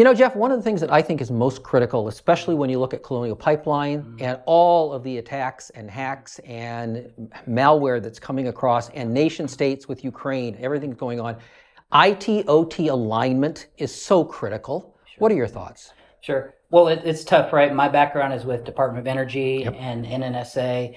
You know, Jeff, one of the things that I think is most critical, especially when you look at Colonial Pipeline and all of the attacks and hacks and malware that's coming across, and nation states with Ukraine, everything's going on, IT-OT alignment is so critical. Sure. What are your thoughts? Sure. Well, it's tough, right? My background is with Department of Energy Yep. and NNSA.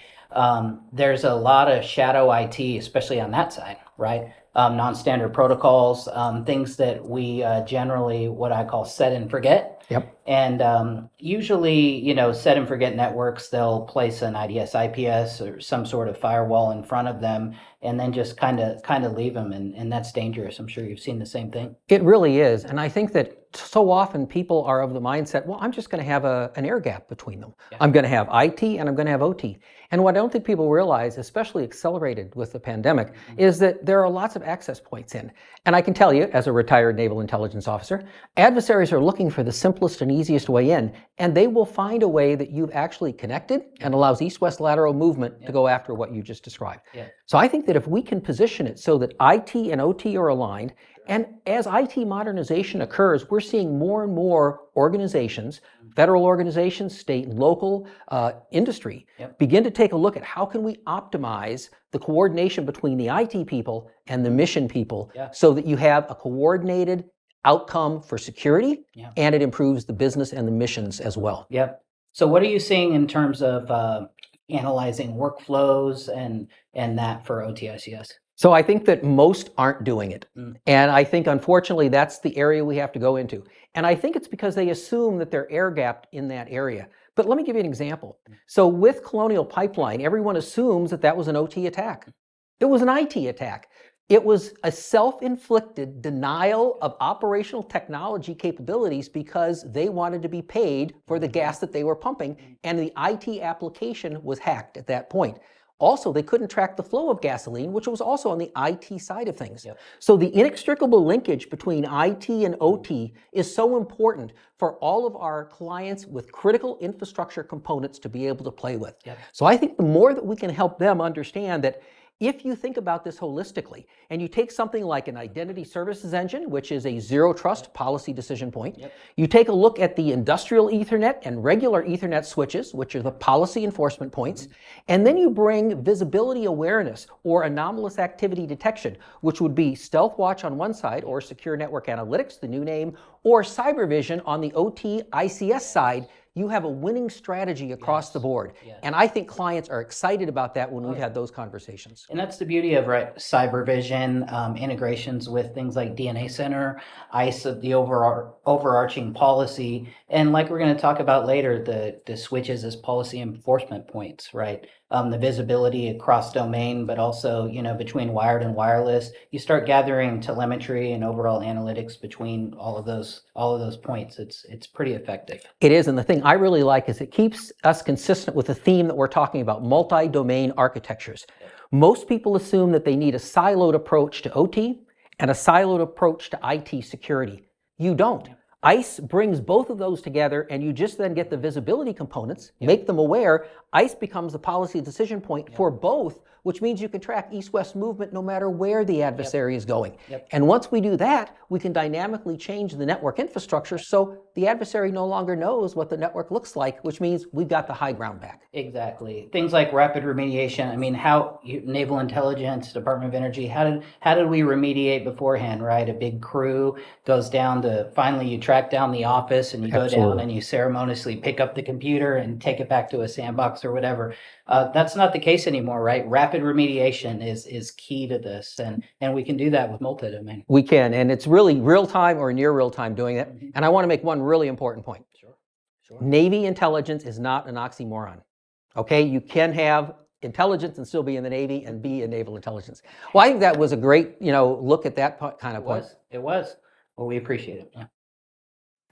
There's a lot of shadow IT, especially on that side, right? Non-standard protocols, things that we generally, what I call set and forget. Yep. And usually, set and forget networks, they'll place an IDS, IPS, or some sort of firewall in front of them, and then just kind of leave them, and that's dangerous. I'm sure you've seen the same thing. It really is. And I think that so often people are of the mindset, well, I'm just going to have an air gap between them. Yeah. I'm going to have IT and I'm going to have OT. And what I don't think people realize, especially accelerated with the pandemic, is that there are lots of access points in. And I can tell you, as a retired naval intelligence officer, adversaries are looking for the simplest and easiest way in, and they will find a way that you've actually connected and allows east-west lateral movement to go after what you just described. Yeah. So I think that if we can position it so that IT and OT are aligned, and as IT modernization occurs, we're seeing more and more organizations, federal organizations, state and local, industry, begin to take a look at how can we optimize the coordination between the IT people and the mission people so that you have a coordinated outcome for security and it improves the business and the missions as well. Yep. So what are you seeing in terms of analyzing workflows and that for OTICS? So I think that most aren't doing it. And I think, unfortunately, that's the area we have to go into. And I think it's because they assume that they're air-gapped in that area. But let me give you an example. So with Colonial Pipeline, everyone assumes that that was an OT attack. It was an IT attack. It was a self-inflicted denial of operational technology capabilities because they wanted to be paid for the gas that they were pumping, and the IT application was hacked at that point. Also, they couldn't track the flow of gasoline, which was also on the IT side of things. So the inextricable linkage between IT and OT is so important for all of our clients with critical infrastructure components to be able to play with. So I think the more that we can help them understand that if you think about this holistically, and you take something like an identity services engine, which is a zero trust policy decision point, you take a look at the industrial Ethernet and regular Ethernet switches, which are the policy enforcement points, and then you bring visibility awareness or anomalous activity detection, which would be Stealth Watch on one side, or Secure Network Analytics, the new name, or Cybervision on the OT ICS side. You have a winning strategy across the board. And I think clients are excited about that when we've had those conversations. And that's the beauty of Cybervision, integrations with things like DNA Center, ICE, the overarching policy. And like we're going to talk about later, the switches as policy enforcement points, right? The visibility across domain, but also, between wired and wireless. You start gathering telemetry and overall analytics between all of those points. It's pretty effective. It is, and the thing I really like is it keeps us consistent with the theme that we're talking about, multi-domain architectures. Most people assume that they need a siloed approach to OT and a siloed approach to IT security. You don't. ICE brings both of those together, and you just then get the visibility components, make them aware. ICE becomes the policy decision point for both, which means you can track east-west movement no matter where the adversary is going. And once we do that, we can dynamically change the network infrastructure so the adversary no longer knows what the network looks like, which means we've got the high ground back. Exactly. Things like rapid remediation. I mean, how Naval Intelligence, Department of Energy, how did we remediate beforehand, right? A big crew goes down to, finally you track down the office and you go down and you ceremoniously pick up the computer and take it back to a sandbox or whatever. That's not the case anymore, right? Rapid remediation is key to this, and we can do that with multi-domain. We can, and it's really real-time or near real-time doing it. And I want to make one really important point. Sure. Navy intelligence is not an oxymoron. Okay, you can have intelligence and still be in the Navy and be in naval intelligence. Well, I think that was a great, look at that kind of point. It was. Well, we appreciate it. Yeah.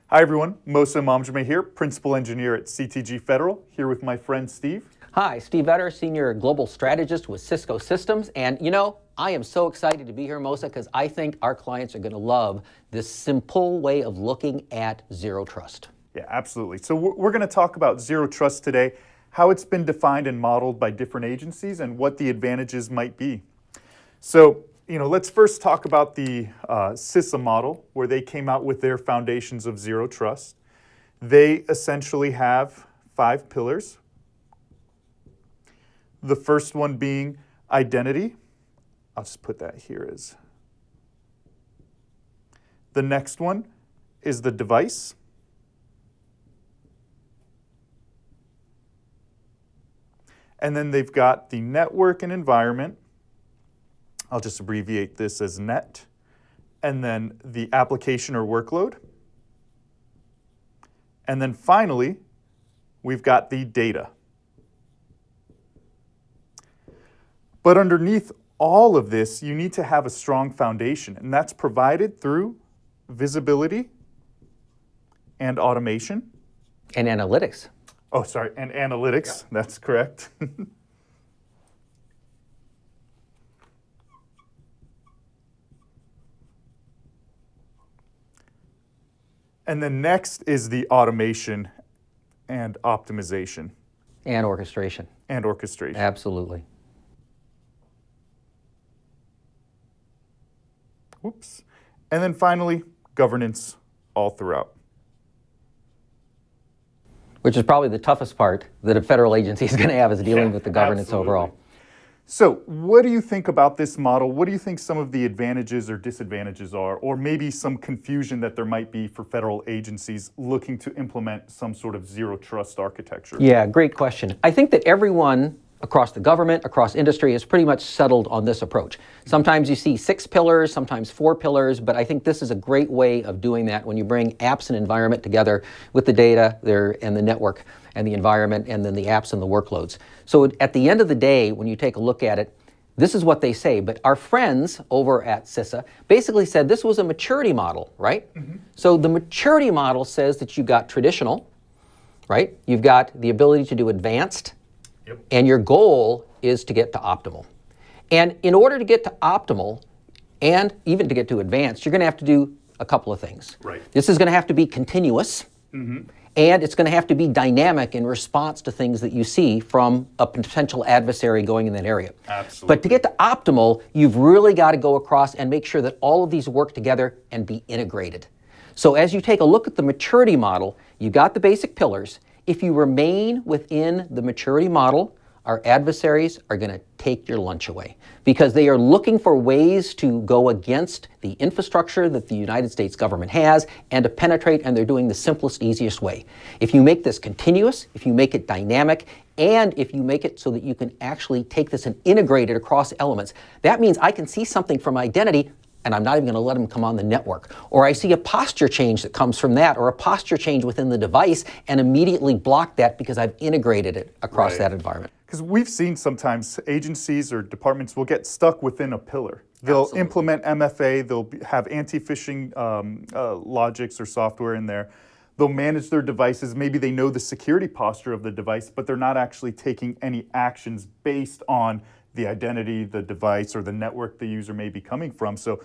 Hi everyone, Mosa Mamjame here, Principal Engineer at CTG Federal, here with my friend Steve. Hi, Steve Vetter, Senior Global Strategist with Cisco Systems. And I am so excited to be here, Mosa, because I think our clients are going to love this simple way of looking at zero trust. Yeah, absolutely. So we're going to talk about zero trust today, how it's been defined and modeled by different agencies, and what the advantages might be. So let's first talk about the CISA model, where they came out with their foundations of zero trust. They essentially have 5 pillars. The first one being identity. I'll just put that here as. The next one is the device. And then they've got the network and environment. I'll just abbreviate this as NET. And then the application or workload. And then finally, we've got the data. But underneath all of this, you need to have a strong foundation, and that's provided through visibility and automation. And analytics. Oh, sorry, and analytics, that's correct. And then next is the automation and optimization. And orchestration. And orchestration. Absolutely. Whoops. And then finally, governance all throughout. Which is probably the toughest part that a federal agency is going to have, is dealing with the governance absolutely. overall. So what do you think about this model? What do you think some of the advantages or disadvantages are, or maybe some confusion that there might be for federal agencies looking to implement some sort of zero trust architecture? Yeah, great question. I think that everyone across the government, across industry, is pretty much settled on this approach. Sometimes you see 6 pillars, sometimes 4 pillars, but I think this is a great way of doing that when you bring apps and environment together with the data there and the network and the environment and then the apps and the workloads. So at the end of the day, when you take a look at it, this is what they say, but our friends over at CISA basically said this was a maturity model, right? Mm-hmm. So the maturity model says that you've got traditional, right? You've got the ability to do advanced, yep. And your goal is to get to optimal. And in order to get to optimal, and even to get to advanced, you're going to have to do a couple of things. Right. This is going to have to be continuous, mm-hmm. And it's going to have to be dynamic in response to things that you see from a potential adversary going in that area. Absolutely. But to get to optimal, you've really got to go across and make sure that all of these work together and be integrated. So as you take a look at the maturity model, you got the basic pillars. If you remain within the maturity model, our adversaries are going to take your lunch away because they are looking for ways to go against the infrastructure that the United States government has and to penetrate, and they're doing the simplest, easiest way. If you make this continuous, if you make it dynamic, and if you make it so that you can actually take this and integrate it across elements, that means I can see something from identity and I'm not even going to let them come on the network. Or I see a posture change that comes from that, or a posture change within the device, and immediately block that because I've integrated it across that environment. Because we've seen sometimes agencies or departments will get stuck within a pillar. They'll Absolutely. Implement MFA, they'll have anti-phishing logics or software in there. They'll manage their devices. Maybe they know the security posture of the device, but they're not actually taking any actions based on the identity, the device, or the network the user may be coming from. So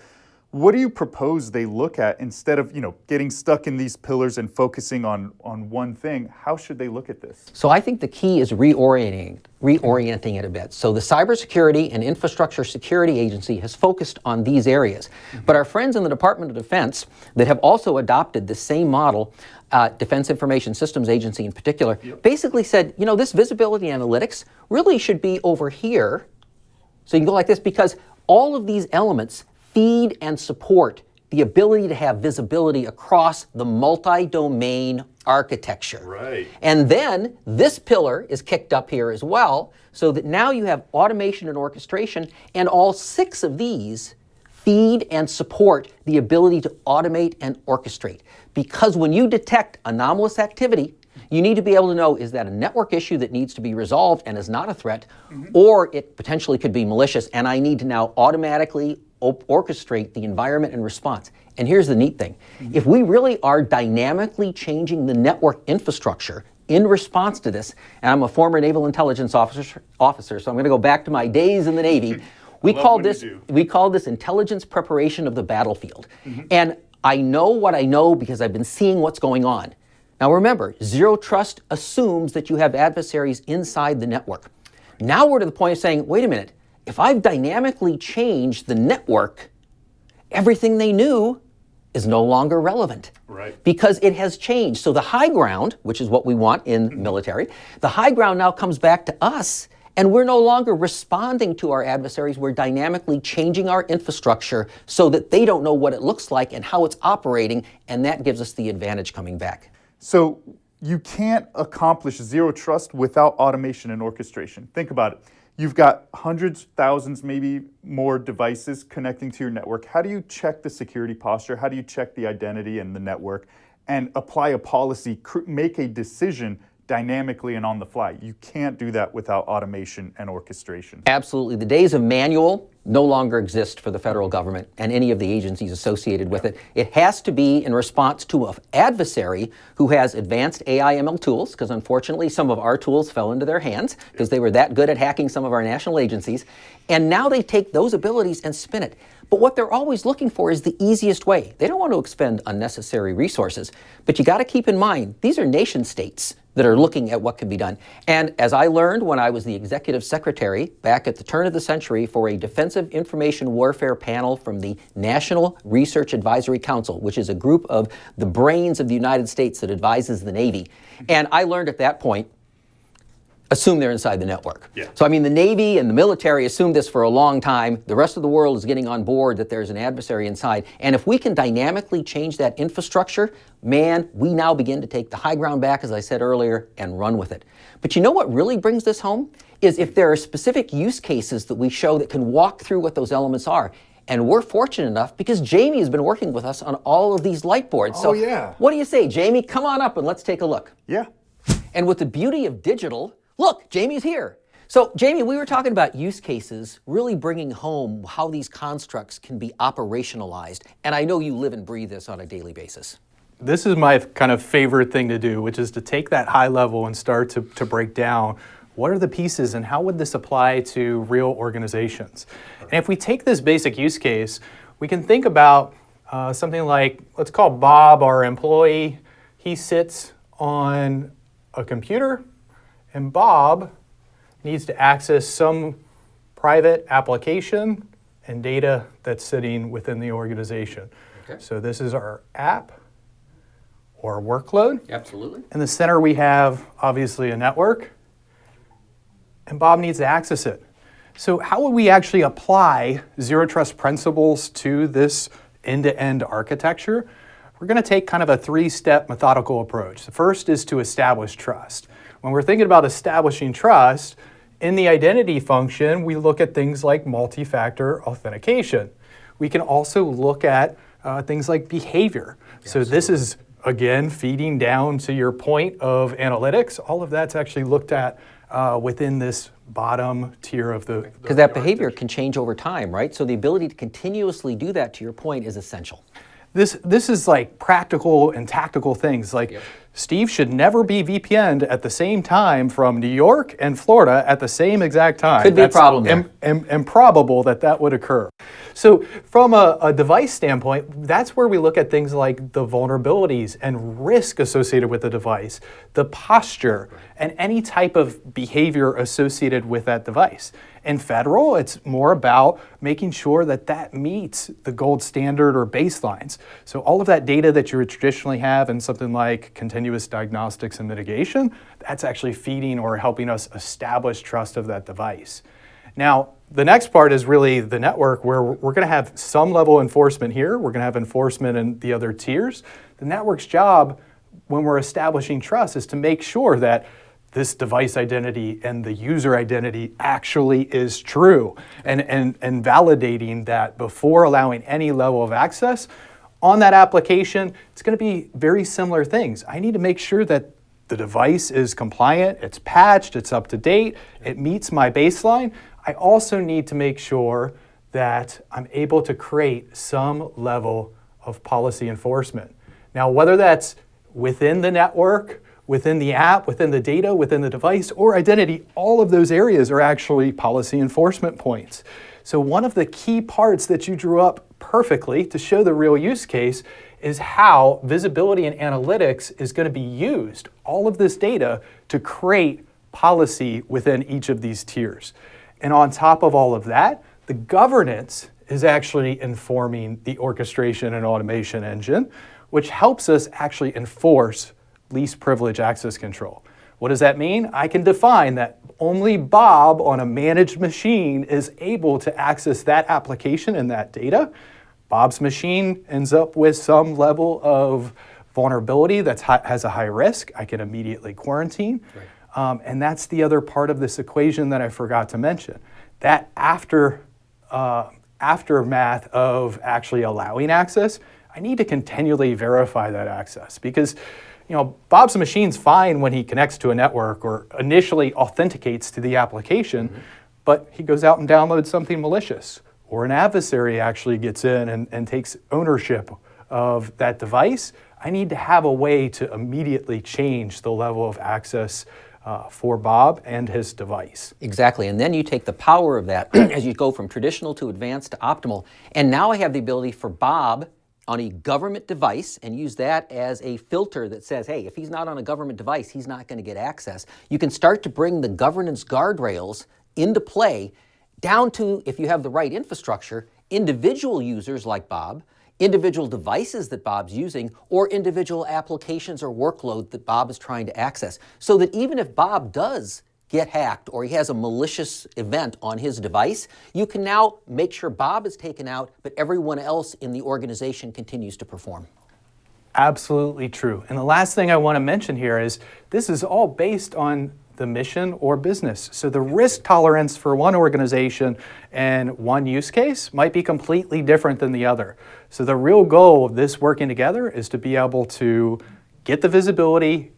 what do you propose they look at instead of, getting stuck in these pillars and focusing on one thing? How should they look at this? So I think the key is reorienting it a bit. So the Cybersecurity and Infrastructure Security Agency has focused on these areas. Mm-hmm. But our friends in the Department of Defense that have also adopted the same model, Defense Information Systems Agency in particular, basically said, this visibility analytics really should be over here. So you can go like this, because all of these elements feed and support the ability to have visibility across the multi-domain architecture. Right. And then this pillar is kicked up here as well, so that now you have automation and orchestration, and all 6 of these feed and support the ability to automate and orchestrate. Because when you detect anomalous activity, you need to be able to know, is that a network issue that needs to be resolved and is not a threat, mm-hmm. or it potentially could be malicious, and I need to now automatically orchestrate the environment and response. And here's the neat thing. Mm-hmm. If we really are dynamically changing the network infrastructure in response to this, and I'm a former naval intelligence officer, so I'm going to go back to my days in the Navy, we call this intelligence preparation of the battlefield. Mm-hmm. And I know what I know because I've been seeing what's going on. Now remember, zero trust assumes that you have adversaries inside the network. Now we're to the point of saying, wait a minute, if I've dynamically changed the network, everything they knew is no longer relevant. Right. Because it has changed. So the high ground, which is what we want in military, the high ground now comes back to us, and we're no longer responding to our adversaries. We're dynamically changing our infrastructure so that they don't know what it looks like and how it's operating, and that gives us the advantage coming back. So you can't accomplish zero trust without automation and orchestration. Think about it. You've got hundreds, thousands, maybe more devices connecting to your network. How do you check the security posture? How do you check the identity and the network and apply a policy, make a decision dynamically and on the fly? You can't do that without automation and orchestration. Absolutely. The days of manual no longer exist for the federal government and any of the agencies associated with it. It has to be in response to an adversary who has advanced AI ML tools, because unfortunately some of our tools fell into their hands because they were that good at hacking some of our national agencies. And now they take those abilities and spin it. But what they're always looking for is the easiest way. They don't want to expend unnecessary resources. But you got to keep in mind, these are nation states that are looking at what can be done. And as I learned when I was the executive secretary back at the turn of the century for a defensive information warfare panel from the National Research Advisory Council, which is a group of the brains of the United States that advises the Navy. And I learned at that point, assume they're inside the network. Yeah. So I mean, the Navy and the military assumed this for a long time. The rest of the world is getting on board that there's an adversary inside. And if we can dynamically change that infrastructure, man, we now begin to take the high ground back, as I said earlier, and run with it. But you know what really brings this home? Is if there are specific use cases that we show that can walk through what those elements are. And we're fortunate enough because Jamie has been working with us on all of these Lightboards. Oh, so yeah. What do you say, Jamie? Come on up and let's take a look. Yeah. And with the beauty of digital, look, Jamie's here. So, Jamie, we were talking about use cases, really bringing home how these constructs can be operationalized. And I know you live and breathe this on a daily basis. This is my kind of favorite thing to do, which is to take that high level and start to break down what are the pieces and how would this apply to real organizations. And if we take this basic use case, we can think about something like, let's call Bob our employee. He sits on a computer, and Bob needs to access some private application and data that's sitting within the organization. Okay. So this is our app or workload. Absolutely. In the center we have obviously a network, and Bob needs to access it. So how would we actually apply zero trust principles to this end-to-end architecture? We're going to take kind of a three-step methodical approach. The first is to establish trust. When we're thinking about establishing trust, in the identity function, we look at things like multi-factor authentication. We can also look at things like behavior. So this is, again, feeding down to your point of analytics. All of that's actually looked at within this bottom tier of the Because that behavior can change over time, right? So the ability to continuously do that, to your point, is essential. This is like practical and tactical things. Like Steve should never be VPN'd at the same time from New York and Florida at the same exact time. Could be a problem there. Improbable that would occur. So from a device standpoint, that's where we look at things like the vulnerabilities and risk associated with the device, the posture, and any type of behavior associated with that device. In federal, it's more about making sure that that meets the gold standard or baselines. So all of that data that you would traditionally have in something like continuous diagnostics and mitigation, that's actually feeding or helping us establish trust of that device. Now, the next part is really the network, where we're going to have some level of enforcement here. We're going to have enforcement in the other tiers. The network's job when we're establishing trust is to make sure that this device identity and the user identity actually is true, and validating that before allowing any level of access. On that application, it's going to be very similar things. I need to make sure that the device is compliant, it's patched, it's up to date, it meets my baseline. I also need to make sure that I'm able to create some level of policy enforcement. Now, whether that's within the network, within the app, within the data, within the device, or identity, all of those areas are actually policy enforcement points. So one of the key parts that you drew up perfectly to show the real use case is how visibility and analytics is going to be used, all of this data, to create policy within each of these tiers. And on top of all of that, the governance is actually informing the orchestration and automation engine, which helps us actually enforce least privilege access control. What does that mean? I can define that only Bob on a managed machine is able to access that application and that data. Bob's machine ends up with some level of vulnerability that has a high risk. I can immediately quarantine. Right. And that's the other part of this equation that I forgot to mention. That aftermath of actually allowing access, I need to continually verify that access because Bob's machine's fine when he connects to a network or initially authenticates to the application, but he goes out and downloads something malicious, or an adversary actually gets in and takes ownership of that device. I need to have a way to immediately change the level of access for Bob and his device. Exactly, and then you take the power of that as you go from traditional to advanced to optimal, and now I have the ability for Bob on a government device and use that as a filter that says, hey, if he's not on a government device, he's not going to get access. You can start to bring the governance guardrails into play down to, if you have the right infrastructure, individual users like Bob, individual devices that Bob's using, or individual applications or workload that Bob is trying to access. So that even if Bob does get hacked or he has a malicious event on his device, you can now make sure Bob is taken out, but everyone else in the organization continues to perform. Absolutely true. And the last thing I want to mention here is this is all based on the mission or business. So the risk tolerance for one organization and one use case might be completely different than the other. So the real goal of this working together is to be able to get the visibility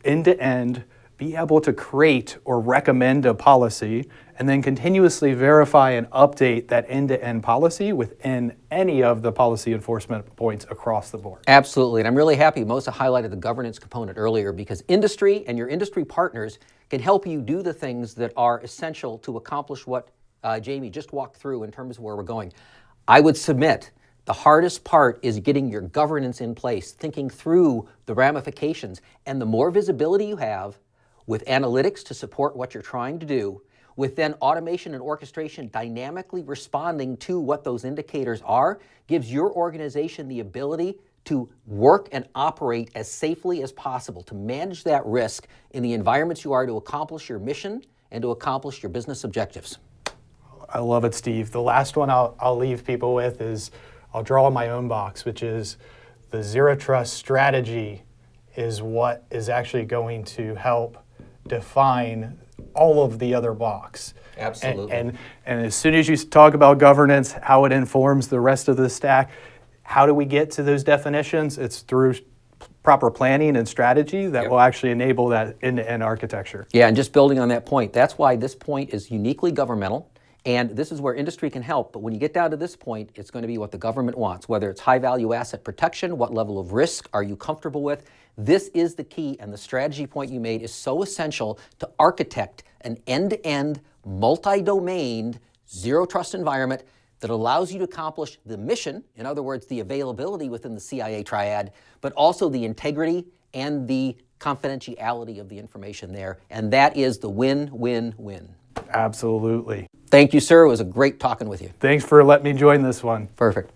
end to end, be able to create or recommend a policy, and then continuously verify and update that end-to-end policy within any of the policy enforcement points across the board. Absolutely, and I'm really happy Mosa highlighted the governance component earlier because industry and your industry partners can help you do the things that are essential to accomplish what Jamie just walked through in terms of where we're going. I would submit the hardest part is getting your governance in place, thinking through the ramifications, and the more visibility you have with analytics to support what you're trying to do, with then automation and orchestration dynamically responding to what those indicators are, gives your organization the ability to work and operate as safely as possible, to manage that risk in the environments you are to accomplish your mission and to accomplish your business objectives. I love it, Steve. The last one I'll leave people with is I'll draw my own box, which is the Zero Trust strategy is what is actually going to help define all of the other box. Absolutely. And as soon as you talk about governance, how it informs the rest of the stack, how do we get to those definitions? It's through proper planning and strategy that will actually enable that end-to-end architecture. Yeah, and just building on that point, that's why this point is uniquely governmental. And this is where industry can help, but when you get down to this point, it's going to be what the government wants, whether it's high-value asset protection, what level of risk are you comfortable with. This is the key, and the strategy point you made is so essential to architect an end-to-end, multi-domained, zero-trust environment that allows you to accomplish the mission, in other words, the availability within the CIA triad, but also the integrity and the confidentiality of the information there, and that is the win-win-win. Absolutely. Thank you, sir. It was a great talking with you. Thanks for letting me join this one. Perfect.